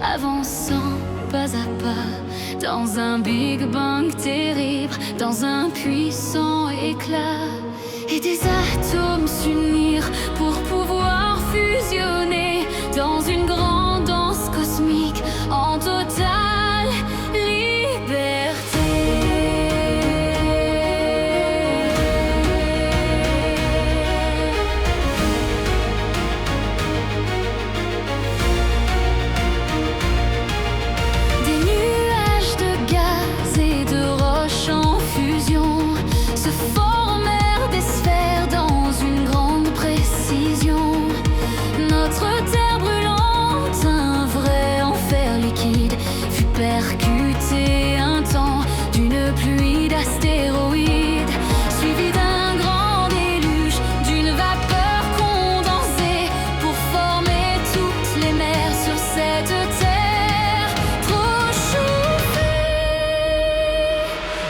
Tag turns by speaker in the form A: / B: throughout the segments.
A: avançant pas à pas dans un Big Bang terrible, dans un puissant éclat, et des atomes s'unir pour pouvoir fusionner dans une grande danse cosmique en totale liberté. Percuté un temps d'une pluie d'astéroïdes, suivi d'un grand déluge, d'une vapeur condensée pour former toutes les mers sur cette terre trop chauffée.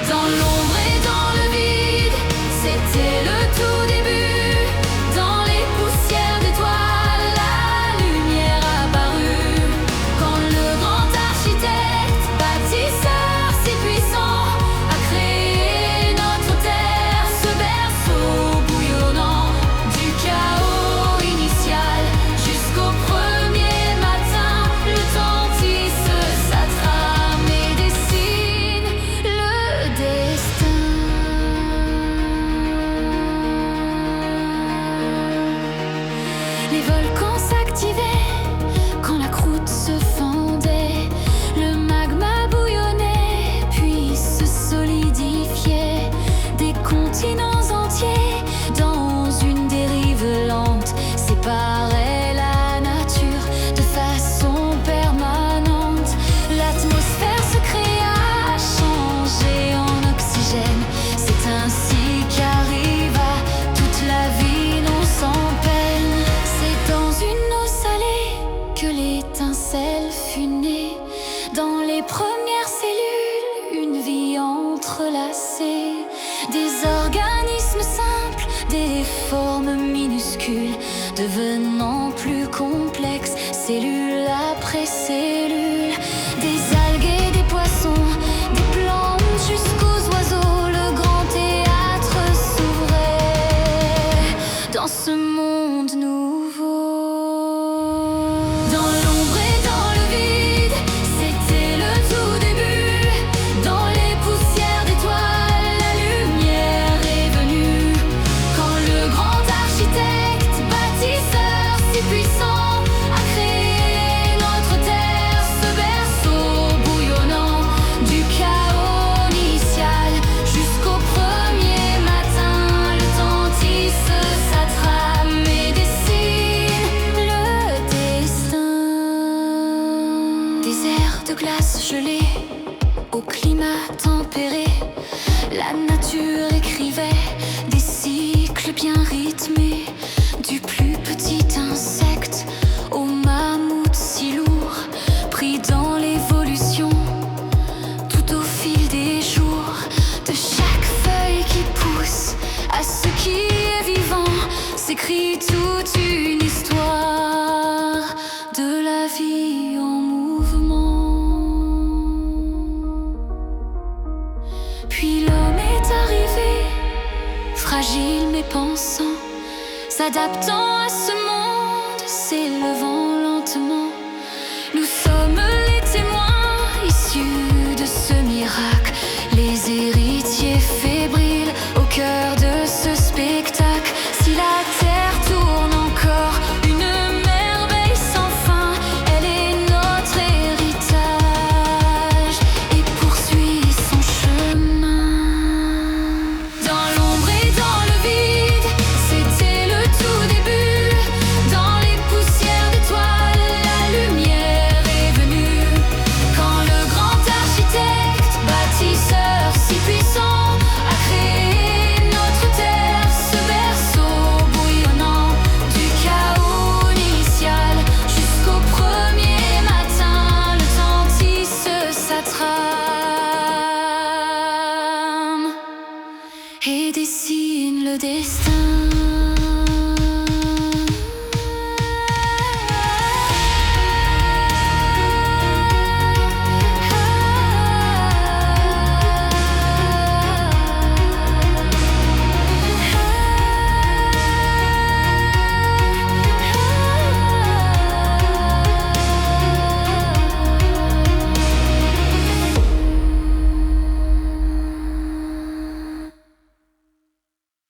A: Dans l'ombre et dans le vide, c'était le tout début. Dans les poussières d'étoiles, la lumière apparut. Quand le grand architecte, bâtisseur si puissant, a créé notre terre, ce berceau bouillonnant, du chaos initial jusqu'au premier matin. Le temps tisse sa trame et dessine le destin. Les volcans s'activaient quand la croûte se fendait. Le magma bouillonnait puis se solidifiait. Des continents entiers dans une dérive lente séparaient la nature de façon permanente. L'atmosphère se créa, changée en oxygène. C'est ainsi qu'arriva toute la vie non sans peine. C'est dans une eau salée que l'étincelle fut née. Dans les premières cellules, une vie entrelacée. Des organismes simples, des formes minuscules, devenant plus complexes, cellule après cellule. Des algues et des poissons, des plantes jusqu'aux oiseaux. Le grand théâtre s'ouvrait dans ce monde nouveau. Dans l'ombre et dans le vide, c'était le tout début. Dans les poussières d'étoiles, la lumière est venue. Quand le grand architecte, bâtisseur si puissant, a créé notre terre, ce berceau bouillonnant, du chaos initial jusqu'au premier matin. Le temps tisse sa trame et dessine le destin. Des airs de glace gelée au climat tempéré, la nature écrivait des cycles bien rythmés. Du plus petit insecte au mammouth si lourd, pris dans l'évolution tout au fil des jours. De chaque feuille qui pousse à ce qui est vivant, s'écrit toute une histoire de la vie en mouvement. Puis l'homme est arrivé, fragile mais pensant, s'adaptant à ce monde, s'élevant lentement. Nous sommes les témoins issus de ce miracle, les héritiers fébriles au cœur de ce spectacle. Si la terre tourne encore, une merveille sans fin, elle est notre héritage et poursuit son chemin. Dans l'ombre et dans le vide, c'était le tout début. Dans les poussières d'étoiles, la lumière est venue. Quand le grand architecte, bâtisseur si puissant, a créé notre terre, ce berceau bouillonnant, du chaos initial jusqu'au premier matin. Le temps tisse sa trame et dessine le destin.